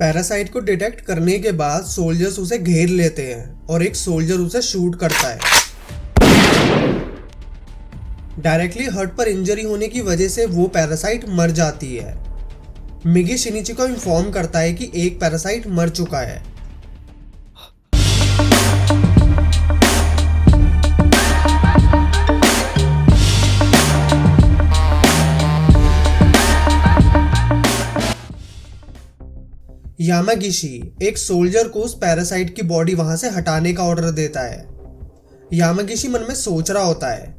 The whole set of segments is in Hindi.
पैरासाइट को डिटेक्ट करने के बाद सोल्जर्स उसे घेर लेते हैं और एक सोल्जर उसे शूट करता है। डायरेक्टली हार्ट पर इंजरी होने की वजह से वो पैरासाइट मर जाती है। मिगी शिनिची को इन्फॉर्म करता है कि एक पैरासाइट मर चुका है। यामागिशी एक सोल्जर को उस पैरासाइट की बॉडी वहां से हटाने का ऑर्डर देता है। यामागिशी मन में सोच रहा होता है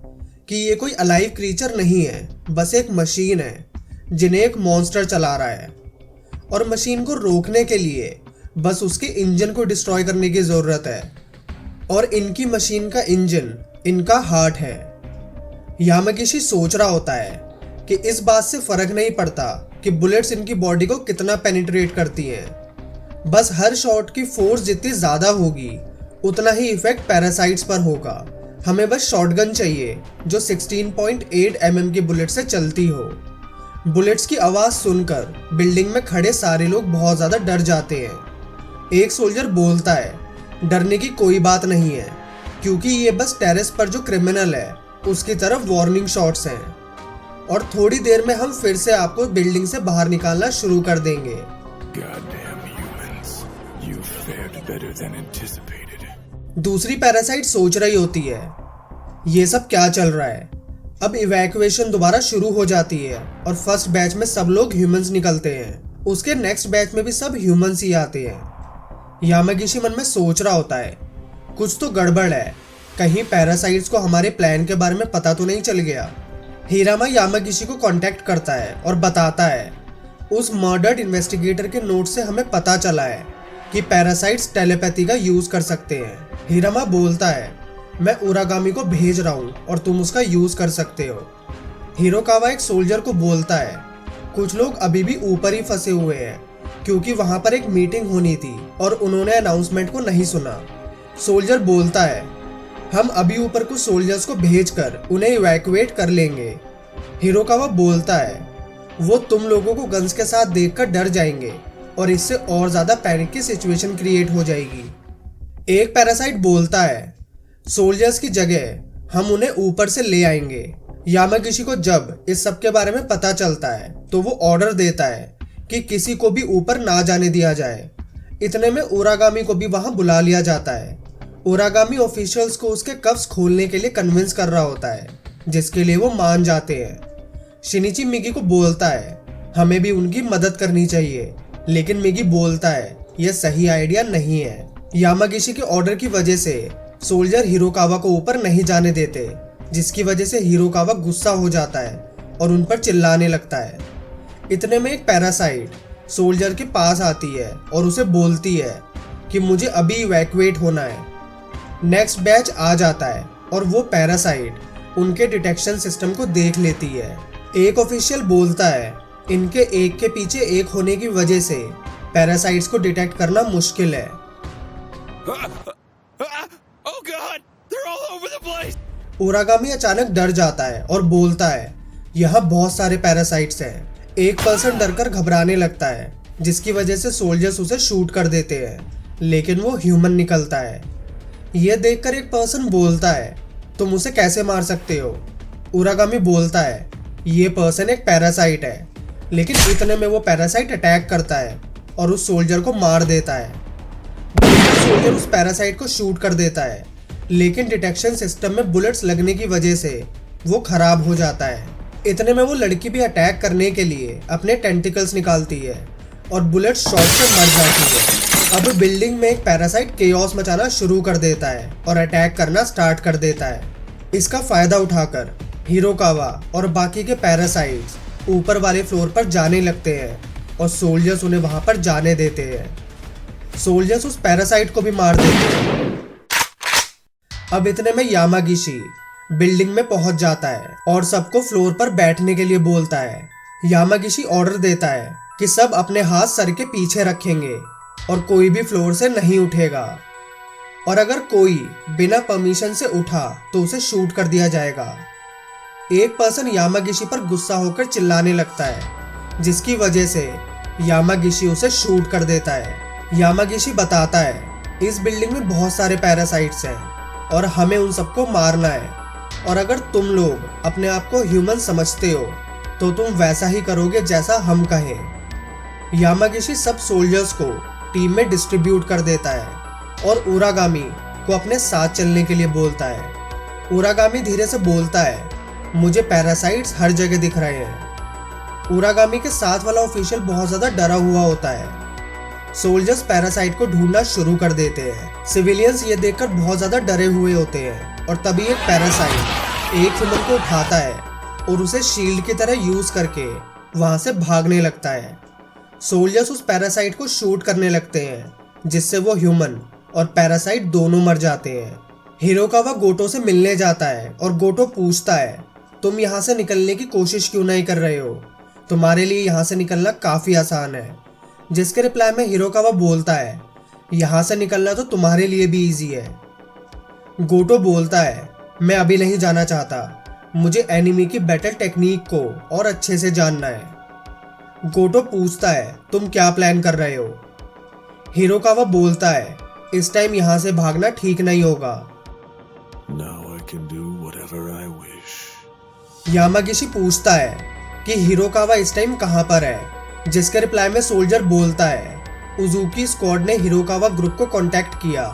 कि ये कोई अलाइव क्रीचर नहीं है, बस एक मशीन है जिन्हें एक मॉन्स्टर चला रहा है और मशीन को रोकने के लिए बस उसके इंजन को डिस्ट्रॉय करने की जरूरत है और इनकी मशीन का इंजन इनका हार्ट है। यामागिशी सोच रहा होता है कि इस बात से फर्क नहीं पड़ता कि बुलेट्स इनकी बॉडी को कितना पेनिट्रेट करती हैं, बस हर शॉट की फोर्स जितनी ज्यादा होगी उतना ही इफेक्ट पैरासाइट्स पर होगा। हमें बस शॉटगन चाहिए जो 16.8 mm की बुलेट से चलती हो। बुलेट्स की आवाज सुनकर बिल्डिंग में खड़े सारे लोग बहुत ज्यादा डर जाते हैं। एक सोल्जर बोलता है, डरने की कोई बात नहीं है क्योंकि ये बस टेरेस पर जो क्रिमिनल है उसकी तरफ वार्निंग शॉट्स हैं और थोड़ी देर में हम फिर से आपको बिल्डिंग से बाहर निकालना शुरू कर देंगे। दूसरी पैरासाइट सोच रही होती है, ये सब क्या चल रहा है। अब इवैक्यूएशन दोबारा शुरू हो जाती है और फर्स्ट बैच में सब लोग ह्यूमंस निकलते हैं। उसके नेक्स्ट बैच में भी सब ह्यूमंस ही आते हैं। यामागिशी मन में सोच रहा होता है, कुछ तो गड़बड़ है, कहीं पैरासाइट्स को हमारे प्लान के बारे में पता तो नहीं चल गया। हिरामा यामागिशी को कांटेक्ट करता है और बताता है, उस मर्डर्ड इन्वेस्टिगेटर के नोट से हमें पता चला है कि पैरासाइट्स टेलीपैथी का यूज कर सकते हैं। हिरामा बोलता है, मैं उरागामी को भेज रहा हूँ और तुम उसका यूज कर सकते हो। हिरोकावा एक सोल्जर को बोलता है, कुछ लोग अभी भी ऊपर ही फंसे हुए हैं क्योंकि वहां पर एक मीटिंग होनी थी और उन्होंने अनाउंसमेंट को नहीं सुना। सोल्जर बोलता है, हम अभी ऊपर कुछ सोल्जर्स को भेजकर उन्हें इवैक्यूएट कर लेंगे। हिरोकावा बोलता है, वो तुम लोगों को गन्स के साथ देखकर डर जाएंगे और इससे और ज्यादा पैनिक की सिचुएशन क्रिएट हो जाएगी। एक पैरासाइट बोलता है, सोल्जर्स की जगह हम उन्हें ऊपर से ले आएंगे। यामागिशी को जब इस सब के बारे में पता चलता है तो वो ऑर्डर देता है कि किसी को भी ऊपर ना जाने दिया जाए। इतने में उरागामी को भी वहां बुला लिया जाता है। उरागामी ऑफिशियल्स को उसके कफ्स खोलने के लिए कन्विंस कर रहा होता है, जिसके लिए वो मान जाते हैं। शिनिची मिगी को बोलता है, हमें भी उनकी मदद करनी चाहिए, लेकिन मिगी बोलता है यह सही आइडिया नहीं है। यामागिशी के ऑर्डर की वजह से सोल्जर हिरोकावा को ऊपर नहीं जाने देते, जिसकी वजह से हिरोकावा गुस्सा हो जाता है और उन पर चिल्लाने लगता है। इतने में एक पैरासाइट सोल्जर के पास आती है और उसे बोलती है कि मुझे अभी इवैक्यूएट होना है। नेक्स्ट बैच आ जाता है और वो पैरासाइट उनके डिटेक्शन सिस्टम को देख लेती है। एक ऑफिशियल बोलता है, इनके एक के पीछे एक होने की वजह से पैरासाइट्स को डिटेक्ट करना मुश्किल है। उरागामी अचानक डर जाता है और बोलता है, यहाँ बहुत सारे पैरासाइट्स हैं। एक पर्सन डरकर घबराने लगता है, जिसकी वजह से सोल्जर्स उसे शूट कर देते हैं, लेकिन वो ह्यूमन निकलता है। यह देखकर एक पर्सन बोलता है, तुम उसे कैसे मार सकते हो। उरागामी बोलता है, ये पर्सन एक पैरासाइट है, लेकिन इतने में वो पैरासाइट अटैक करता है और उस सोल्जर को मार देता है। सोल्जर उस पैरासाइट को शूट कर देता है, लेकिन डिटेक्शन सिस्टम में बुलेट्स लगने की वजह से वो खराब हो जाता है। इतने में वो लड़की भी अटैक करने के लिए अपने टेंटिकल्स निकालती है और बुलेट शॉट से मर जाती है। अब बिल्डिंग में एक पैरासाइट केओस मचाना शुरू कर देता है और अटैक करना स्टार्ट कर देता है। इसका फायदा उठाकर हिरोकावा और बाकी के पैरासाइट्स ऊपर वाले फ्लोर पर जाने लगते हैं और सोल्जर्स उन्हें वहां पर जाने देते हैं। सोल्जर्स उस पैरासाइट को भी मार देते हैं। अब इतने में यामागिशी बिल्डिंग में पहुंच जाता है और सबको फ्लोर पर बैठने के लिए बोलता है। यामागिशी ऑर्डर देता है कि सब अपने हाथ सर के पीछे रखेंगे और कोई भी फ्लोर से नहीं उठेगा, और अगर कोई बिना परमिशन से उठा तो उसे शूट कर दिया जाएगा। एक पर्सन यामागिशी पर गुस्सा होकर चिल्लाने लगता है, जिसकी वजह से यामागिशी उसे शूट कर देता है। यामागिशी बताता है इस बिल्डिंग में बहुत सारे पैरासाइट्स हैं और हमें उन सबको मारना है, और अगर तुम लोग अपने आप को ह्यूमन समझते हो तो तुम वैसा ही करोगे जैसा हम कहें। यामागिशी सब सोल्जर्स को टीम में डिस्ट्रीब्यूट कर देता है और उरागामी को अपने साथ चलने के लिए बोलता है। उरागामी धीरे से बोलता है, मुझे पैरासाइट्स हर जगह दिख रहे हैं। उरागामी के साथ वाला ऑफिशियल बहुत ज्यादा डरा हुआ होता है। सोल्जर्स पैरासाइट को ढूंढना शुरू कर देते हैं। सिविलियंस ये देखकर बहुत ज्यादा डरे हुए होते हैं और तभी एक पैरासाइट एक ह्यूमन को उठाता है और उसे शील्ड की तरह यूज करके वहां से भागने लगता है। सोल्जर्स उस पैरासाइट को शूट करने लगते हैं, जिससे वो ह्यूमन और पैरासाइट दोनों मर जाते हैं। हिरोकावा गोटो से मिलने जाता है और गोटो पूछता है, तुम यहाँ से निकलने की कोशिश क्यों नहीं कर रहे हो? तुम्हारे लिए यहाँ से निकलना काफी आसान है। जिसके रिप्लाई में हिरोकावा बोलता है, यहाँ से निकलना तो तुम्हारे लिए भी इजी है। गोटो बोलता है, मैं अभी नहीं जाना चाहता, मुझे एनिमी की बैटल टेक्निक को और अच्छे से जानना है। गोटो पूछता है, तुम क्या प्लान कर रहे हो? हिरोकावा बोलता है, इस टाइम यहाँ से भागना ठीक नहीं होगा। Now I can do whatever I wish. यामागिशी पूछता है कि हिरोकावा इस टाइम कहाँ पर है? जिसके रिप्लाई में सोल्जर बोलता है, उजुकी स्क्वाड ने हिरोकावा ग्रुप को कांटेक्ट किया,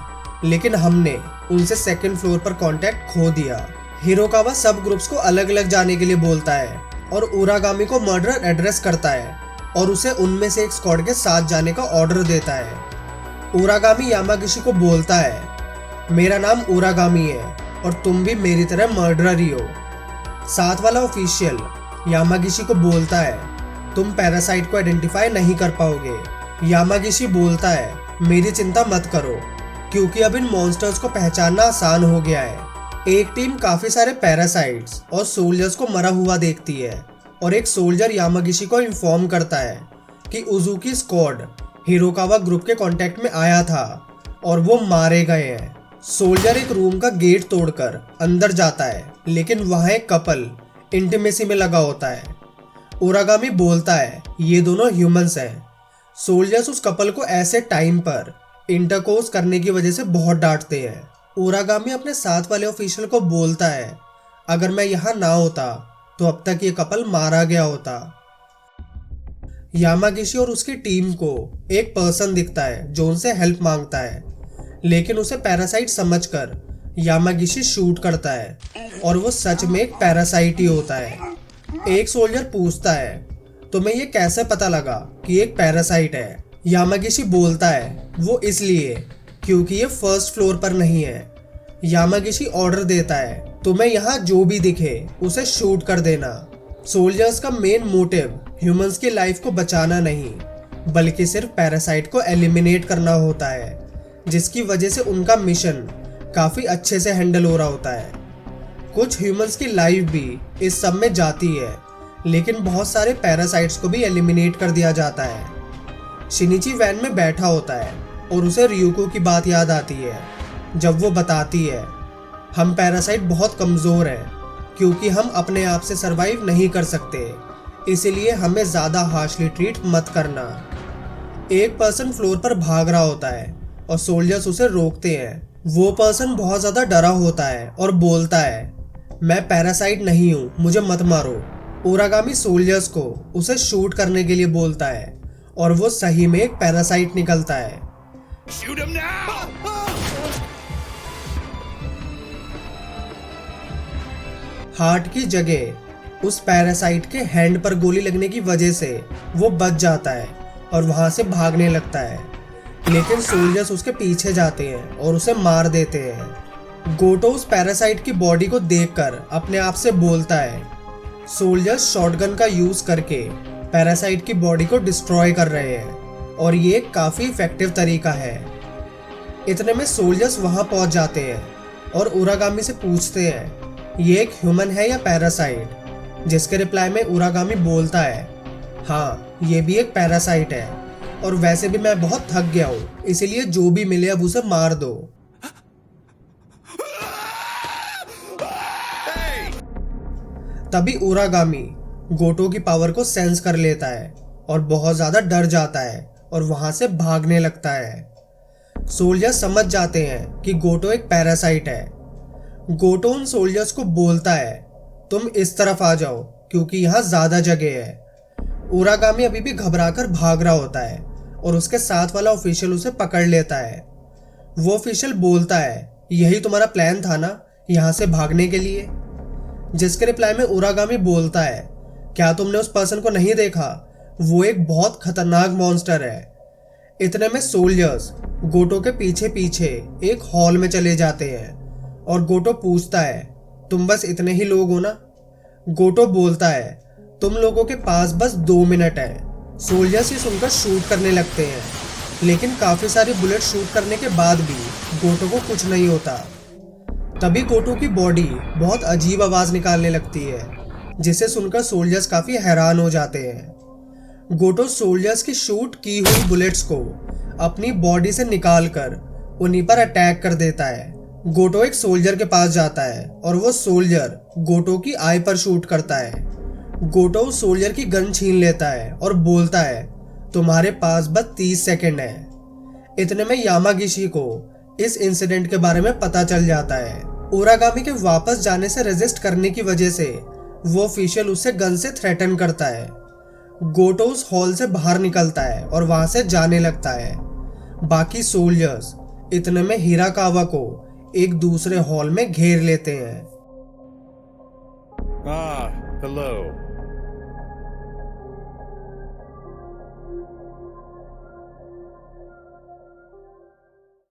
लेकिन हमने उनसे सेकंड फ्लोर पर कांटेक्ट खो दिया। हिरोकावा सब ग्रुप्स को अलग अलग जाने के लिए बोलता है और उरागामी को मर्डर एड्रेस करता है और उसे उनमें से एक स्क्वाड के साथ जाने का ऑर्डर देता है। उरागामी यामागिशी को बोलता है, मेरा नाम उरागामी है और तुम भी मेरी तरह मर्डरर ही हो। साथ वाला ऑफिशियल यामागिशी को बोलता है, तुम पैरासाइट को आइडेंटिफाई नहीं कर पाओगे। यामागिशी बोलता है, मेरी चिंता मत करो क्योंकि अब इन मॉन्स्टर्स को पहचानना आसान हो गया है। एक टीम काफी सारे पैरासाइट्स और सोल्जर्स को मरा हुआ देखती है और एक सोल्जर यामागिशी को इन्फॉर्म करता है कि उजुकी स्क्वाड हिरोकावा ग्रुप के कांटेक्ट में आया था और वो मारे गए हैं। सोल्जर एक रूम का गेट तोड़कर अंदर जाता है, लेकिन वहां एक कपल इंटीमेसी में लगा होता है। उरागामी बोलता है, ये दोनों ह्यूमंस हैं। सोल्जर्स उस कपल को ऐसे टाइम पर इंटरकोर्स करने की वजह से बहुत डांटते हैं। उरागामी अपने साथ वाले ऑफिशियल को बोलता है, अगर मैं यहाँ ना होता तो अब तक ये कपल मारा गया होता। यामागिशी और उसकी टीम को एक पर्सन दिखता है जो उनसे हेल्प मांगता है, लेकिन उसे पैरासाइट समझकर यामागिशी शूट करता है और वो सच में एक पैरासाइट ही होता है। एक सोल्जर पूछता है, तुम्हें ये कैसे पता लगा कि एक पैरासाइट है? यामागिशी बोलता है, वो इसलिए क्योंकि ये फर्स्ट फ्लोर पर नहीं है। यामागिशी ऑर्डर देता है, तुम्हें यहाँ जो भी दिखे उसे शूट कर देना। सोल्जर्स का मेन मोटिव ह्यूमंस की लाइफ को बचाना नहीं, बल्कि सिर्फ पैरासाइट को एलिमिनेट करना होता है, जिसकी वजह से उनका मिशन काफी अच्छे से हैंडल हो रहा होता है। कुछ ह्यूमंस की लाइफ भी इस सब में जाती है, लेकिन बहुत सारे पैरासाइट्स को भी एलिमिनेट कर दिया जाता है। शिनिची वैन में बैठा होता है और उसे रियुको की बात याद आती है जब वो बताती है, हम पैरासाइट बहुत कमज़ोर हैं क्योंकि हम अपने आप से सरवाइव नहीं कर सकते, इसीलिए हमें ज़्यादा हार्शली ट्रीट मत करना। एक पर्सन फ्लोर पर भाग रहा होता है और सोल्जर्स उसे रोकते हैं। वो पर्सन बहुत ज़्यादा डरा होता है और बोलता है, मैं पैरासाइट नहीं हूँ, मुझे मत मारो। उरागामी सोल्जर्स को उसे शूट करने के लिए बोलता है और वो सही में एक पैरासाइट निकलता है। Shoot him now! हार्ट की जगह उस पैरासाइट के हैंड पर गोली लगने की वजह से वो बच जाता है और वहां से भागने लगता है, लेकिन सोल्जर्स उसके पीछे जाते हैं और उसे मार देते हैं। गोटो उस पैरासाइट की बॉडी को देखकर अपने आप से बोलता है, सोल्जर्स शॉटगन का यूज करके पैरासाइट की बॉडी को डिस्ट्रॉय कर रहे हैं और ये एक काफी इफेक्टिव तरीका है। इतने में सोल्जर्स वहां पहुंच जाते हैं और उरागामी से पूछते हैं, ये एक ह्यूमन है या पैरासाइट? जिसके रिप्लाई में उरागामी बोलता है, हाँ ये भी एक पैरासाइट है और वैसे भी मैं बहुत थक गया हूँ, इसलिए जो भी मिले अब उसे मार दो। तभी उरागामी गोटो की पावर को सेंस कर लेता है और बहुत ज़्यादा डर जाता है और वहाँ से भागने लगता है। सोल्जर्स समझ जाते हैं कि गोटो एक पैरासाइट है। गोटो उन सोल्जर्स को बोलता है, तुम इस तरफ आ जाओ क्योंकि यहाँ ज़्यादा जगह है। उरागामी अभी भी घबराकर भाग रहा होता है और उसके साथ वाला ऑफिशियल उसे पकड़ लेता है। वो ऑफिशियल बोलता है, यही तुम्हारा प्लान था ना, यहाँ से भागने के लिए? जिसके रिप्लाई में उरागामी बोलता है, क्या तुमने उस पर्सन को नहीं देखा? वो एक बहुत खतरनाक मॉन्स्टर है। इतने में सोल्जर्स गोटो के पीछे पीछे एक हॉल में चले जाते हैं और गोटो पूछता है, तुम बस इतने ही लोग हो ना? गोटो बोलता है, तुम लोगों के पास बस 2 मिनट है। सोल्जर्स ये सुनकर शूट करने लगते हैं, लेकिन काफी सारी बुलेट शूट करने के बाद भी गोटो को कुछ नहीं होता। तभी गोटो की बॉडी बहुत अजीब आवाज निकालने लगती है, जिसे सुनकर सोल्जर्स काफी हैरान हो जाते हैं। गोटो सोल्जर्स की शूट की हुई बुलेट्स को अपनी बॉडी से निकालकर उन्हीं पर अटैक कर देता है। गोटो एक सोल्जर के पास जाता है और वो सोल्जर गोटो की आई पर शूट करता है। गोटो उस सोल्जर की गन छीन लेता है और बोलता है, तुम्हारे पास बस 30 सेकंड है। इतने में यामागिशी को इस इंसिडेंट के बारे में पता चल जाता है। उरागामी के वापस जाने से रेजिस्ट करने की वजह से वो ऑफिशियल उसे गन से थ्रेटन करता है। गोटो उस हॉल से बाहर निकलता है और वहां से जाने लगता है। बाकी सोल्जर्स इतने में हिराकावा को एक दूसरे हॉल में घेर लेते हैं। Ah, hello.